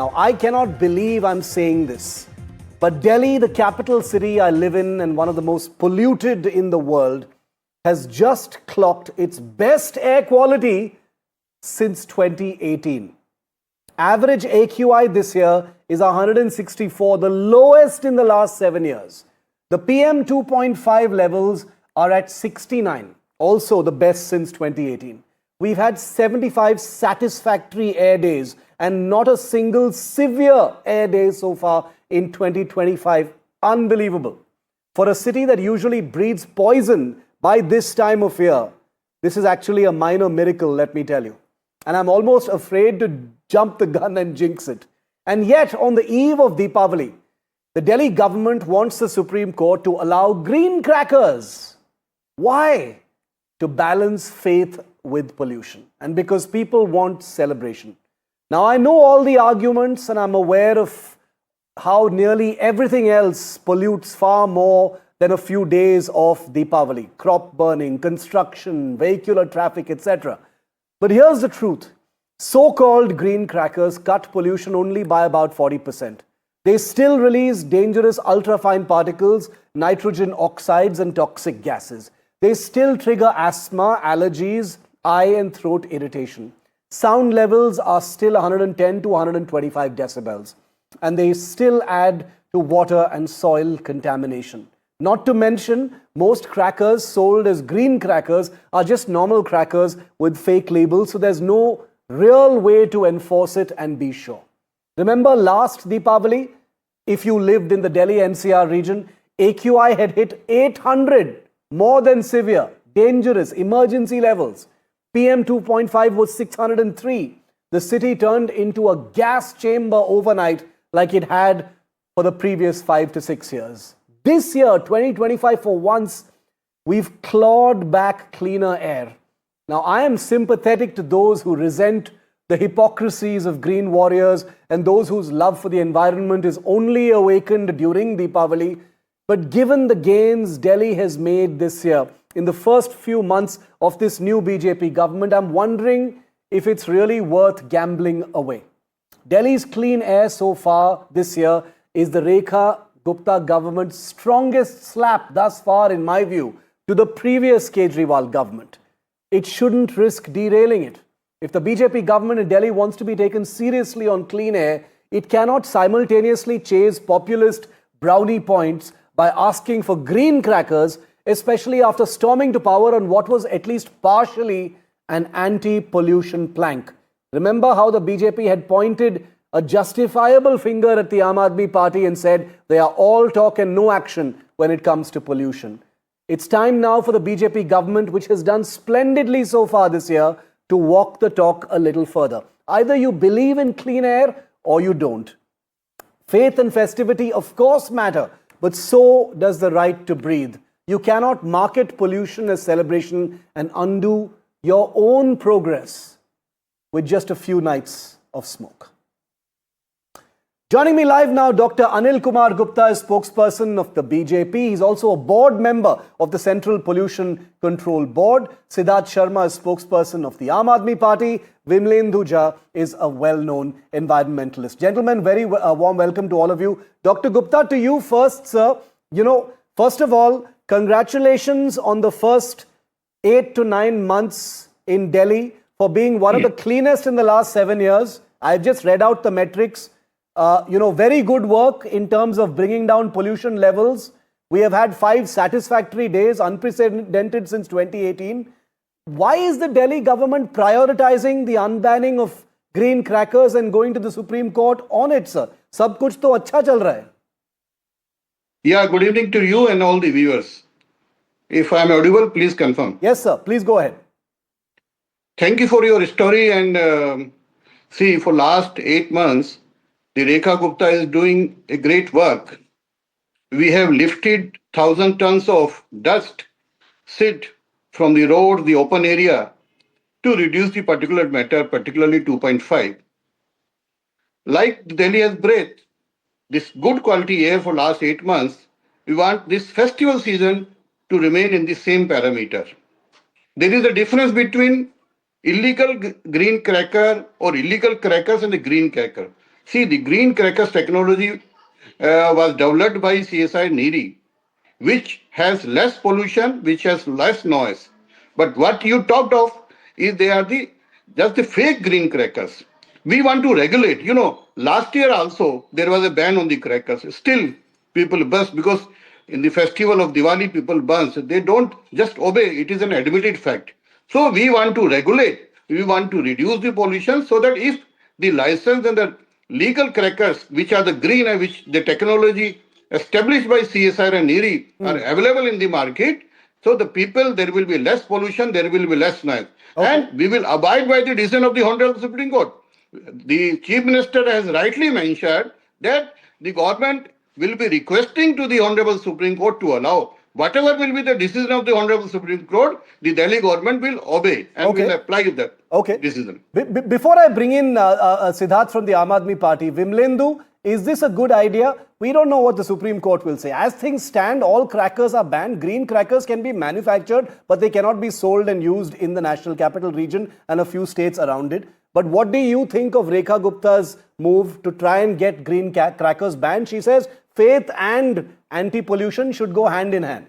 Now, I cannot believe I'm saying this, but Delhi, the capital city I live in and one of the most polluted in the world, has just clocked its best air quality since 2018. Average AQI this year is 164, the lowest in the last 7 years. The PM 2.5 levels are at 69, also the best since 2018. We've had 75 satisfactory air days and not a single severe air day so far in 2025. Unbelievable. For a city that usually breathes poison by this time of year, this is actually a minor miracle, let me tell you. And I'm almost afraid to jump the gun and jinx it. And yet, on the eve of Deepavali, the Delhi government wants the Supreme Court to allow green crackers. Why? To balance faith with pollution. And because people want celebration. Now, I know all the arguments and I'm aware of how nearly everything else pollutes far more than a few days of Deepavali. Crop burning, construction, vehicular traffic, etc. But here's the truth. So-called green crackers cut pollution only by about 40%. They still release dangerous ultrafine particles, nitrogen oxides and toxic gases. They still trigger asthma, allergies, eye and throat irritation. Sound levels are still 110 to 125 decibels. And they still add to water and soil contamination. Not to mention, most crackers sold as green crackers are just normal crackers with fake labels, so there's no real way to enforce it and be sure. Remember last Deepavali, if you lived in the Delhi NCR region, AQI had hit 800, more than severe, dangerous, emergency levels. PM 2.5 was 603. The city turned into a gas chamber overnight like it had for the previous 5 to 6 years. This year, 2025, for once, we've clawed back cleaner air. Now, I am sympathetic to those who resent the hypocrisies of green warriors and those whose love for the environment is only awakened during Deepavali. But given the gains Delhi has made this year, in the first few months of this new BJP government, I'm wondering if it's really worth gambling away. Delhi's clean air so far this year is the Gupta government's strongest slap thus far, in my view, to the previous Kejriwal government. It shouldn't risk derailing it. If the BJP government in Delhi wants to be taken seriously on clean air, it cannot simultaneously chase populist brownie points by asking for green crackers, especially after storming to power on what was at least partially an anti-pollution plank. Remember how the BJP had pointed a justifiable finger at the Aam Aadmi Party and said they are all talk and no action when it comes to pollution. It's time now for the BJP government, which has done splendidly so far this year, to walk the talk a little further. Either you believe in clean air or you don't. Faith and festivity of course matter, but so does the right to breathe. You cannot market pollution as celebration and undo your own progress with just a few nights of smoke. Joining me live now, Dr. Anil Kumar Gupta is spokesperson of the BJP. He's also a board member of the Central Pollution Control Board. Siddharth Sharma is spokesperson of the Aam Aadmi Party. Vimlendu is a well-known environmentalist. Gentlemen, very warm welcome to all of you. Dr. Gupta, to you first, sir. First of all, congratulations on the first 8 to 9 months in Delhi for being one of the cleanest in the last 7 years. I've just read out the metrics. Very good work in terms of bringing down pollution levels. We have had 5 satisfactory days, unprecedented since 2018. Why is the Delhi government prioritizing the unbanning of green crackers and going to the Supreme Court on it, sir? Sab kuch to acha chal raha hai. Yeah, good evening to you and all the viewers. If I am audible, please confirm. Yes, sir. Please go ahead. Thank you for your story. And for last 8 months, the Rekha Gupta is doing a great work. We have lifted 1,000 tons of dust, soot from the road, the open area, to reduce the particulate matter, particularly 2.5. Like Delhi has breathed this good quality air for last 8 months, we want this festival season to remain in the same parameter. There is a difference between illegal green cracker or illegal crackers and the green cracker. See, the green crackers technology was developed by CSI NERI, which has less pollution, which has less noise. But what you talked of is they are the just the fake green crackers. We want to regulate. You know, last year also there was a ban on the crackers. Still, people burst because in the festival of Diwali, people burst. They don't just obey. It is an admitted fact. So we want to regulate. We want to reduce the pollution so that if the license and the legal crackers, which are the green and which the technology established by CSR and NERI are available in the market, so the people, there will be less pollution, there will be less noise. Okay. And we will abide by the decision of the Honorable Supreme Court. The Chief Minister has rightly mentioned that the government will be requesting to the Honorable Supreme Court to allow whatever will be the decision of the Honorable Supreme Court, the Delhi government will obey and will apply that decision. Before I bring in Siddharth from the Aam Aadmi Party, Vimlendu, is this a good idea? We don't know what the Supreme Court will say. As things stand, all crackers are banned. Green crackers can be manufactured, but they cannot be sold and used in the National Capital Region and a few states around it. But what do you think of Rekha Gupta's move to try and get green crackers banned? She says faith and anti-pollution should go hand in hand.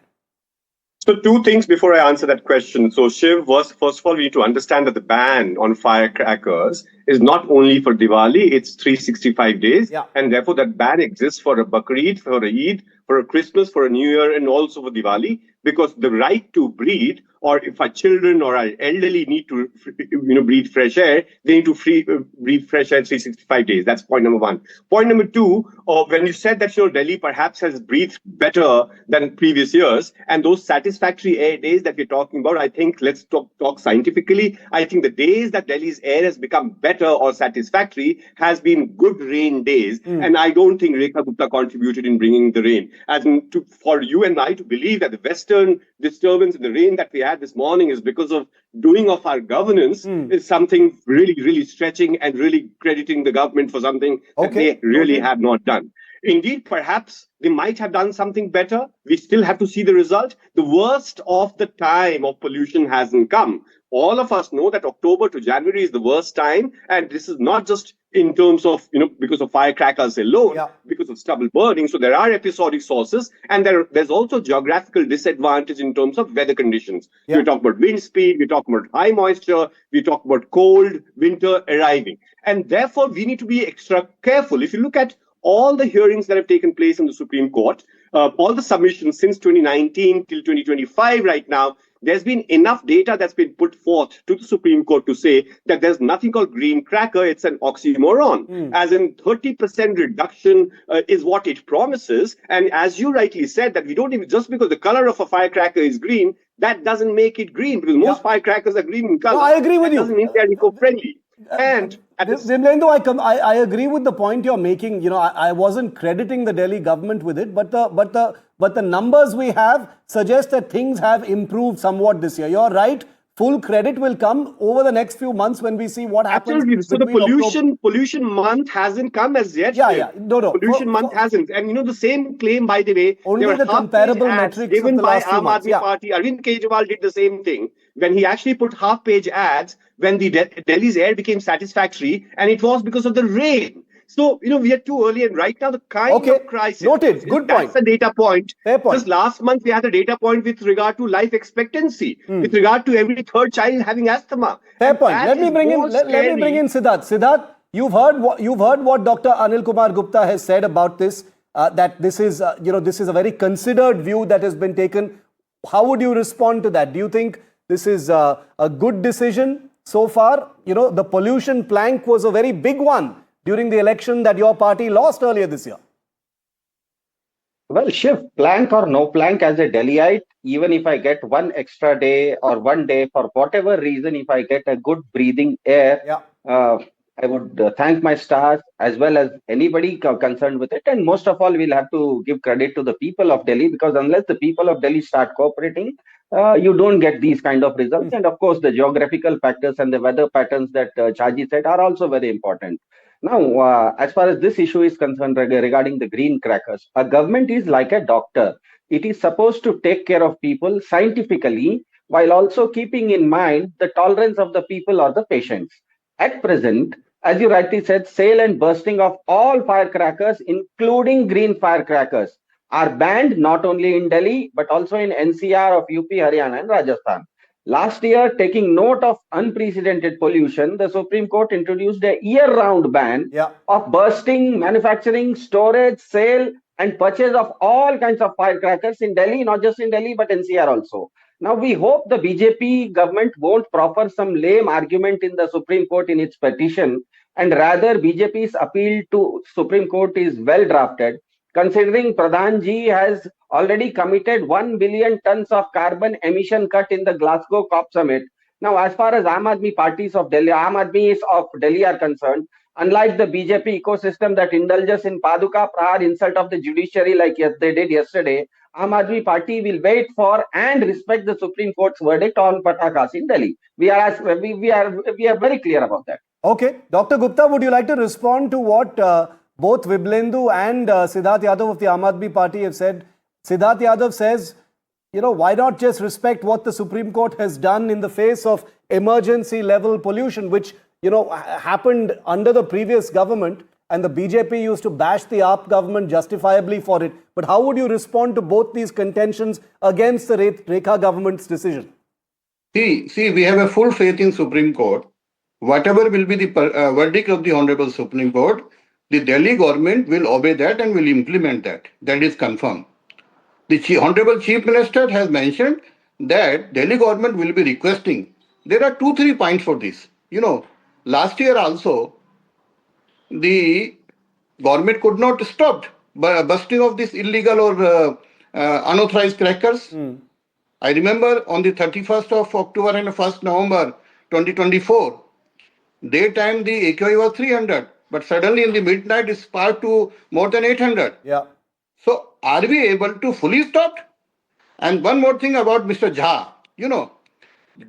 So two things before I answer that question. So Shiv, first of all, we need to understand that the ban on firecrackers is not only for Diwali, it's 365 days. Yeah. And therefore that ban exists for a Bakrid, for a Eid, for a Christmas, for a New Year, and also for Diwali, because the right to breathe, or if our children or our elderly need to breathe fresh air, they need to breathe fresh air 365 days. That's point number one. Point number two, when you said that Delhi perhaps has breathed better than previous years, and those satisfactory air days that we're talking about, I think let's talk scientifically. I think the days that Delhi's air has become better or satisfactory has been good rain days, and I don't think Rekha Gupta contributed in bringing the rain. As in for you and I to believe that the Western disturbance in the rain that we had this morning is because of doing of our governance is something really, really stretching and really crediting the government for something that they really have not done. Indeed, perhaps they might have done something better. We still have to see the result. The worst of the time of pollution hasn't come. All of us know that October to January is the worst time. And this is not just in terms of, because of firecrackers alone, because of stubble burning. So there are episodic sources. And there's also geographical disadvantage in terms of weather conditions. We talk about wind speed, we talk about high moisture, we talk about cold winter arriving. And therefore, we need to be extra careful. If you look at all the hearings that have taken place in the Supreme Court, all the submissions since 2019 till 2025 right now, there's been enough data that's been put forth to the Supreme Court to say that there's nothing called green cracker. It's an oxymoron. As in 30% reduction is what it promises. And as you rightly said, that we don't even, just because the color of a firecracker is green, that doesn't make it green, because most firecrackers are green in color. No, I agree with you. That doesn't mean they're eco-friendly. And Vimlendu, I agree with the point you're making. I wasn't crediting the Delhi government with it, but the numbers we have suggest that things have improved somewhat this year. You're right. Full credit will come over the next few months when we see what happens. Absolutely. So the pollution month hasn't come as yet. No. Pollution month hasn't. And the same claim, by the way, only there were the comparable metrics given of the by last few Aam months. Aadmi Party. Arvind Kejriwal did the same thing when he actually put half-page ads when the Delhi's air became satisfactory, and it was because of the rain. So, we are too early, and right now the kind of crisis. Noted. Good point. That's a data point. Fair point. Just last month, we had a data point with regard to life expectancy, with regard to every third child having asthma. Fair point. Let me bring in Siddharth. Siddharth, you've heard what Dr. Anil Kumar Gupta has said about this. That this is a very considered view that has been taken. How would you respond to that? Do you think this is a good decision so far? The pollution plank was a very big one during the election that your party lost earlier this year. Well, Shiv, plank or no plank, as a Delhiite, even if I get one extra day or one day for whatever reason, if I get a good breathing air, I would thank my stars as well as anybody concerned with it. And most of all, we'll have to give credit to the people of Delhi, because unless the people of Delhi start cooperating, you don't get these kind of results. And of course, the geographical factors and the weather patterns that Chaji said are also very important. Now, as far as this issue is concerned regarding the green crackers, a government is like a doctor. It is supposed to take care of people scientifically while also keeping in mind the tolerance of the people or the patients. At present, as you rightly said, sale and bursting of all firecrackers, including green firecrackers, are banned not only in Delhi but also in NCR of UP, Haryana, and Rajasthan. Last year, taking note of unprecedented pollution, the Supreme Court introduced a year-round ban of bursting, manufacturing, storage, sale, and purchase of all kinds of firecrackers in Delhi, not just in Delhi, but NCR also. Now, we hope the BJP government won't proffer some lame argument in the Supreme Court in its petition, and rather BJP's appeal to Supreme Court is well drafted, considering Pradhan ji has already committed 1 billion tons of carbon emission cut in the Glasgow COP summit. Now, as far as Aam Aadmi parties of Delhi, Aam Aadmi is of Delhi are concerned, unlike the BJP ecosystem that indulges in Paduka Prahar insult of the judiciary like they did yesterday, Aam Aadmi Party will wait for and respect the Supreme Court's verdict on patakas in Delhi. We are very clear about that. Okay, Dr. Gupta, would you like to respond to what both Vimlendu and Siddharth Yadav of the Aam Aadmi Party have said? Siddharth Yadav says, why not just respect what the Supreme Court has done in the face of emergency level pollution, which, happened under the previous government, and the BJP used to bash the AAP government justifiably for it. But how would you respond to both these contentions against the Rekha government's decision? See, we have a full faith in Supreme Court. Whatever will be the verdict of the Honorable Supreme Court, the Delhi government will obey that and will implement that. That is confirmed. The Honorable Chief Minister has mentioned that Delhi government will be requesting. There are 2-3 points for this. Last year also, the government could not stop busting of this illegal or unauthorized crackers. I remember on the 31st of October and 1st November 2024, daytime the AQI was 300, but suddenly in the midnight it sparked to more than 800. Yeah. So are we able to fully stop? And one more thing about Mr. Jha,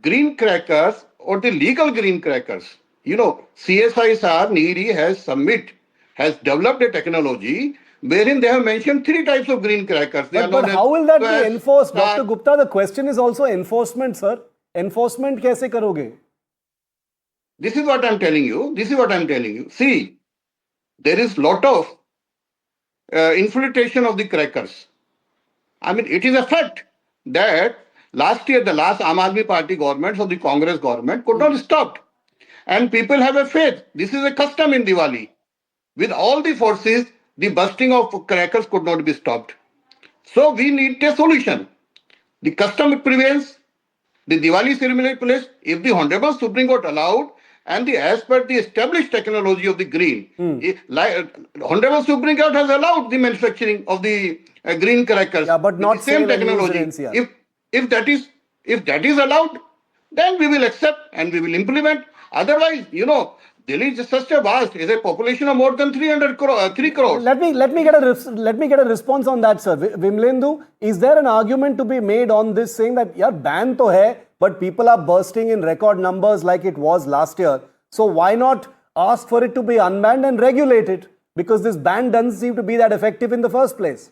green crackers or the legal green crackers, CSIR NEERI has developed a technology wherein they have mentioned 3 types of green crackers. But how will that be enforced? Dr. Gupta, the question is also enforcement, sir. Enforcement kaise karoge? This is what I'm telling you. See, there is lot of infiltration of the crackers. I mean, it is a fact that last year, the last Aam Aadmi Party government or the Congress government could not stop. And people have a faith. This is a custom in Diwali. With all the forces, the busting of crackers could not be stopped. So we need a solution. The custom prevails. The Diwali ceremony place, if the Honorable Supreme Court allowed, and as per the established technology of the green, Honorable Supreme Court has allowed the manufacturing of the green crackers. Yeah, but not the same technology. If that is allowed, then we will accept and we will implement. Otherwise, Delhi is such a vast, is a population of more than 3 crores. Let me get a response on that, sir. Vimlendu, is there an argument to be made on this saying that ban to hai, but people are bursting in record numbers like it was last year. So why not ask for it to be unbanned and regulate it? Because this ban doesn't seem to be that effective in the first place.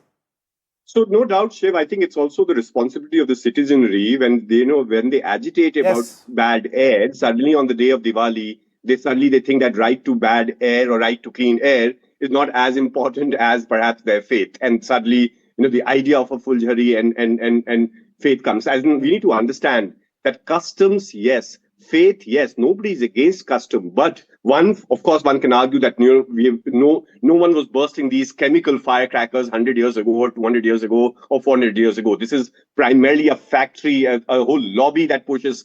So no doubt, Shiv, I think it's also the responsibility of the citizenry when they agitate about bad air, suddenly on the day of Diwali, they think that right to bad air or right to clean air is not as important as perhaps their faith. And suddenly, the idea of a Fulhari and faith comes. As in, we need to understand that customs, yes, faith, yes, nobody is against custom. But one can argue that no one was bursting these chemical firecrackers 100 years ago or 200 years ago or 400 years ago. This is primarily a factory, a whole lobby that pushes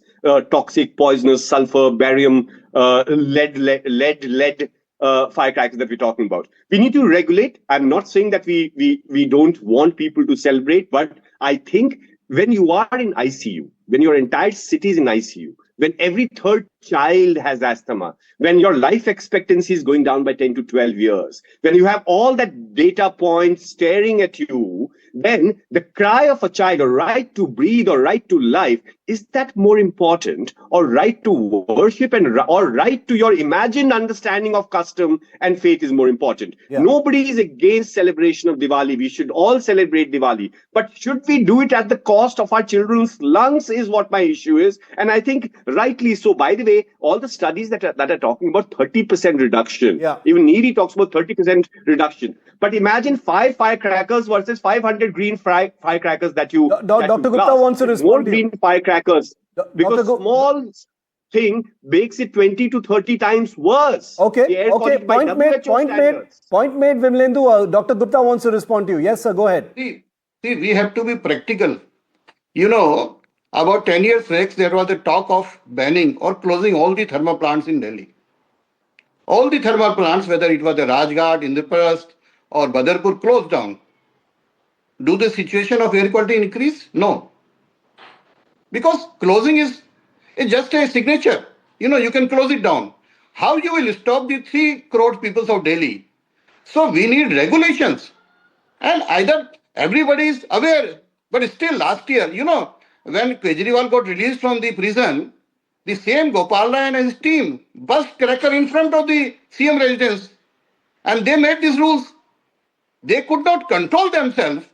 toxic, poisonous, sulfur, barium, lead firecrackers that we're talking about. We need to regulate. I'm not saying that we don't want people to celebrate, but I think when you are in ICU, when your entire city is in ICU, when every third child has asthma, when your life expectancy is going down by 10 to 12 years, when you have all that data points staring at you, then the cry of a child, a right to breathe or right to life, is that more important, or right to worship or right to your imagined understanding of custom and faith is more important? Yeah. Nobody is against celebration of Diwali. We should all celebrate Diwali. But should we do it at the cost of our children's lungs is what my issue is. And I think rightly so. By the way, all the studies that are talking about 30% reduction. Yeah. Even Needy talks about 30% reduction. But imagine 5 firecrackers versus 500 green firecrackers that you. Dr. Gupta blast. wants to More respond to green you. firecrackers. Because small thing makes it 20 to 30 times worse. Okay. Point made, Vimlendu. Dr. Gupta wants to respond to you. Yes, sir. Go ahead. See, we have to be practical. You know, about 10 years back, there was a talk of banning or closing all the thermal plants in Delhi. All the thermal plants, whether it was the Rajghat, Indraprasth or Badarpur, closed down. Do the situation of air quality increase? No. Because closing is just a signature. You know, you can close it down. How you will stop the 3 crore people of Delhi? So we need regulations. And either everybody is aware, but still last year, you know, when Kejriwal got released from the prison, the same Gopal Rai and his team burst cracker in front of the CM residence. And they made these rules. They could not control themselves,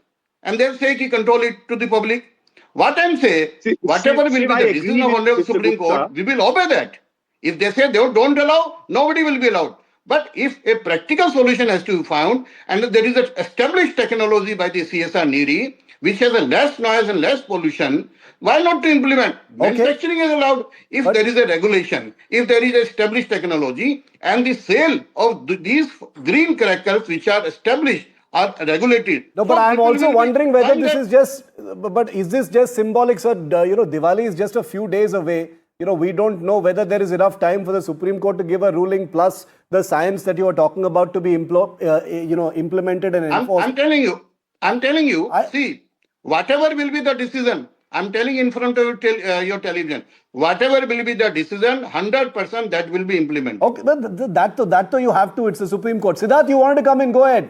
and they're saying he control it to the public. What I'm saying, whatever will be the decision of Honorable Supreme Court, we will obey that. If they say they don't allow, nobody will be allowed. But if a practical solution has to be found, and there is an established technology by the CSR NERI, which has a less noise and less pollution, why not to implement? Manufacturing is allowed if there is a regulation, if there is established technology, and the sale of these green crackers which are established are regulated. No, but I'm also wondering whether this is just, but is this just symbolic, sir? You know, Diwali is just a few days away. You know, we don't know whether there is enough time for the Supreme Court to give a ruling, plus the science that you are talking about to be implemented and enforced. I'm telling you, see, whatever will be the decision, I'm telling in front of your television, whatever will be the decision, 100% that will be implemented. Okay, but that you have to, it's the Supreme Court. Siddharth, you wanted to come in, go ahead.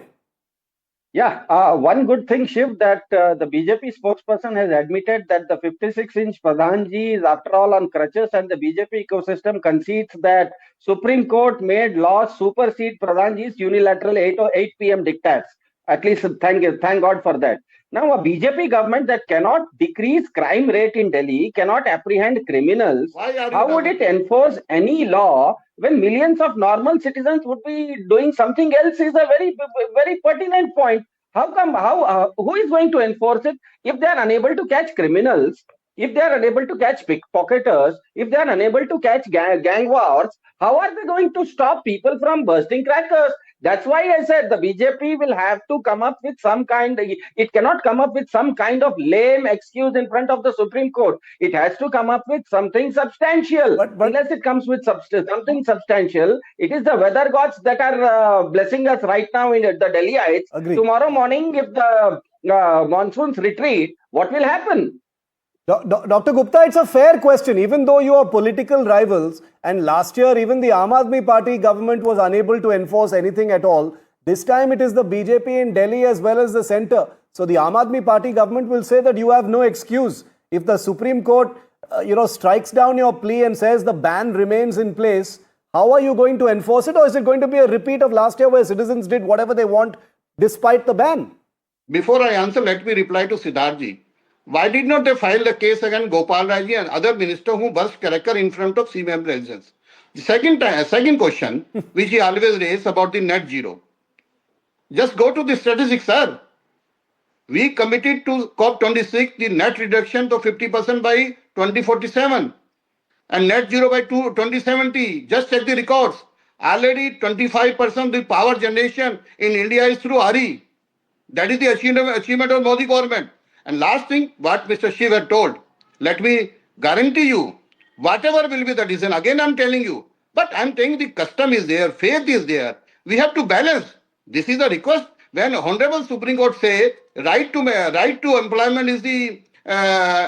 Yeah, one good thing, Shiv, that the BJP spokesperson has admitted that the 56-inch Pradhanji is after all on crutches, and the BJP ecosystem concedes that Supreme Court made laws supersede Pradhanji's unilateral 8 p.m. diktats. At least thank God for that. Now, a BJP government that cannot decrease crime rate in Delhi, cannot apprehend criminals, how would it enforce any law when millions of normal citizens would be doing something else is a very, very pertinent point. How come, who is going to enforce it if they are unable to catch criminals, if they are unable to catch pickpocketers, if they are unable to catch gang wars? How are they going to stop people from bursting crackers? That's why I said the BJP will have to come up with some kind, it cannot come up with some kind of lame excuse in front of the Supreme Court. It has to come up with something substantial. But unless it comes with something substantial, it is the weather gods that are blessing us right now in the Delhiites. Agreed. Tomorrow morning, if the monsoons retreat, what will happen? Dr. Gupta, it's a fair question. Even though you are political rivals, and last year even the Aam Aadmi Party government was unable to enforce anything at all, this time it is the BJP in Delhi as well as the centre. So the Aam Aadmi Party government will say that you have no excuse. If the Supreme Court, strikes down your plea and says the ban remains in place, how are you going to enforce it? Or is it going to be a repeat of last year where citizens did whatever they want despite the ban? Before I answer, let me reply to Siddharth. Why did not they file the case against Gopal Rai and other ministers who burst cracker in front of CM residence? The second question, which he always raises about the net zero. Just go to the statistics, sir. We committed to COP26 the net reduction to 50% by 2047 and net zero by 2070. Just check the records. Already 25% of the power generation in India is through RE. That is the achievement of Modi government. And last thing, what Mr. Shiv had told, let me guarantee you, whatever will be the decision, again I'm telling you, but I'm saying the custom is there, faith is there. We have to balance. This is a request. When Honorable Supreme Court say right to employment is the,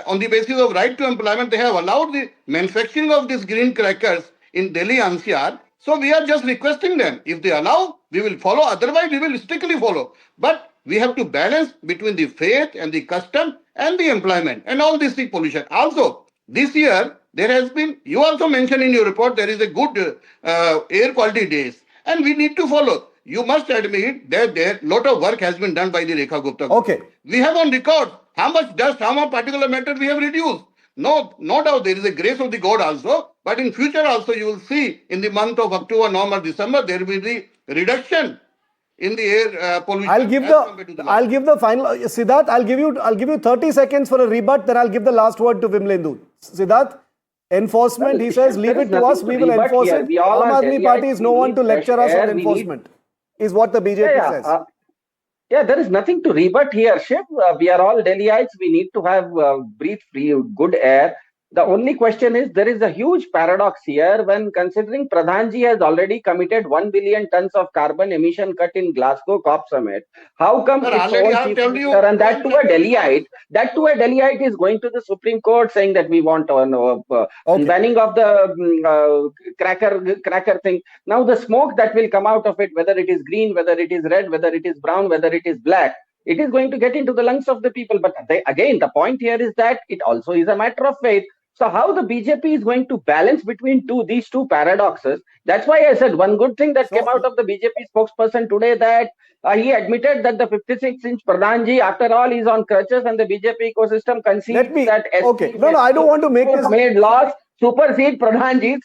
on the basis of right to employment, they have allowed the manufacturing of these green crackers in Delhi NCR. So we are just requesting them. If they allow, we will follow. Otherwise, we will strictly follow. But we have to balance between the faith and the custom and the employment and all this pollution. Also, This year, there has been, you also mentioned in your report, there is a good air quality days, and we need to follow. You must admit that there lot of work has been done by the Rekha Gupta. Okay. We have on record how much dust, how much particular matter we have reduced. No doubt there is a grace of the God also, but in future also you will see in the month of October, November, December, there will be reduction in the air pollution. I'll give the final Siddharth. I'll give you 30 seconds for a rebut. Then I'll give the last word to Vimlendu. Siddharth, enforcement. He says, leave it to us. We will enforce it. Aam Aadmi Party is no one to lecture us on enforcement. Is what the BJP says. Yeah, there is nothing to rebut here, Shiv. We are all Delhiites. We need to have breathe free, good air. The only question is, there is a huge paradox here when considering Pradhanji has already committed 1 billion tons of carbon emission cut in Glasgow COP summit. How come its own chief minister, and that to a Delhiite is going to the Supreme Court saying that we want banning of the cracker thing. Now the smoke that will come out of it, whether it is green, whether it is red, whether it is brown, whether it is black, it is going to get into the lungs of the people. But again, the point here is that it also is a matter of faith. So how the BJP is going to balance between these two paradoxes? That's why I said one good thing that came out of the BJP spokesperson today, that he admitted that the 56-inch Pradhanji, after all, is on crutches, and the BJP ecosystem concedes that. Okay. No, I don't want to make this made laws supersede Pradhanji's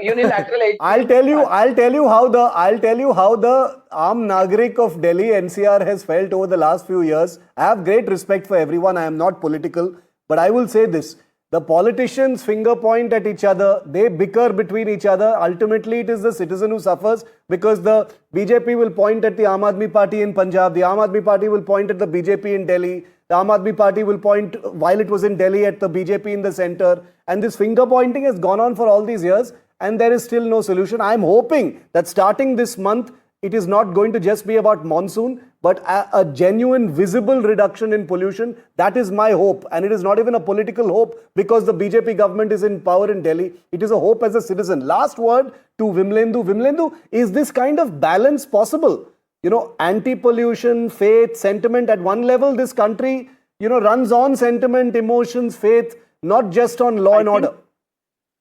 unilateral. I'll tell you how the Aam Nagarik of Delhi NCR has felt over the last few years. I have great respect for everyone. I am not political, but I will say this. The politicians finger point at each other. They bicker between each other. Ultimately, it is the citizen who suffers, because the BJP will point at the Aam Aadmi Party in Punjab. The Aam Aadmi Party will point at the BJP in Delhi. The Aam Aadmi Party will point, while it was in Delhi, at the BJP in the center. And this finger pointing has gone on for all these years, and there is still no solution. I'm hoping that starting this month, it is not going to just be about monsoon, but a genuine, visible reduction in pollution. That is my hope. And it is not even a political hope because the BJP government is in power in Delhi. It is a hope as a citizen. Last word to Vimlendu. Vimlendu, is this kind of balance possible? You know, anti-pollution, faith, sentiment. At one level, this country, runs on sentiment, emotions, faith, not just on law and order.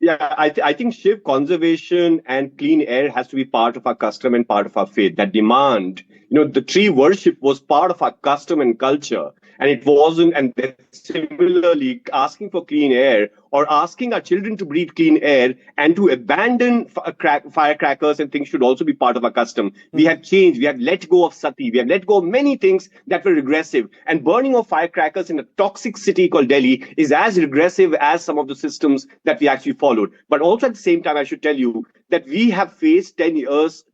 Yeah, I think, Shiv, conservation and clean air has to be part of our custom and part of our faith. That demand, the tree worship was part of our custom and culture. And it wasn't, and similarly, asking for clean air or asking our children to breathe clean air and to abandon firecrackers and things should also be part of our custom. We have changed. We have let go of sati. We have let go of many things that were regressive. And burning of firecrackers in a toxic city called Delhi is as regressive as some of the systems that we actually followed. But also at the same time, I should tell you that we have faced 10 years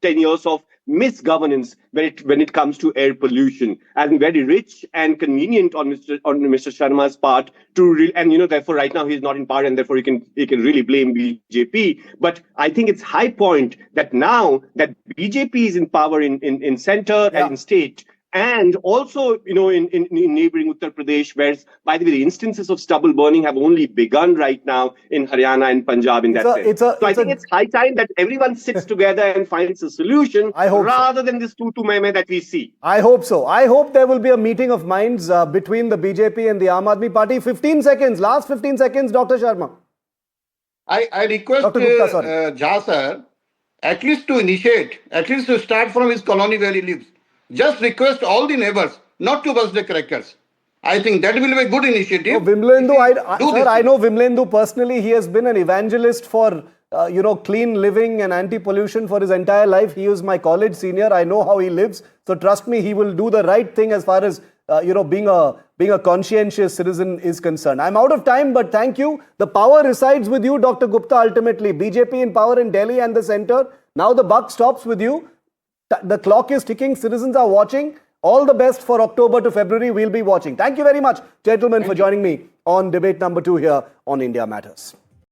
of misgovernance when it comes to air pollution, and very rich and convenient on Mr. Sharma's part and therefore right now he's not in power and therefore he can really blame BJP. But I think it's high point that now that BJP is in power in center and in state, and also, in neighboring Uttar Pradesh, where, by the way, the instances of stubble burning have only begun right now in Haryana and Punjab in that sense. So I think it's high time that everyone sits together and finds a solution rather than this tutu meme that we see. I hope so. I hope there will be a meeting of minds between the BJP and the Aam Aadmi Party. 15 seconds, last 15 seconds, Dr. Sharma. I request Dr. Gupta, Jha sir, at least to start from his colony where he lives. Just request all the neighbors not to burst the crackers. I think that will be a good initiative. Vimlendu, I know Vimlendu personally. He has been an evangelist for clean living and anti-pollution for his entire life. He was my college senior. I know how he lives. So trust me, he will do the right thing as far as being a conscientious citizen is concerned. I'm out of time, but thank you. The power resides with you, Dr. Gupta. Ultimately, BJP in power in Delhi and the center. Now the buck stops with you. The clock is ticking. Citizens are watching. All the best for October to February. We'll be watching. Thank you very much, gentlemen, for joining me on debate number 2 here on India Matters.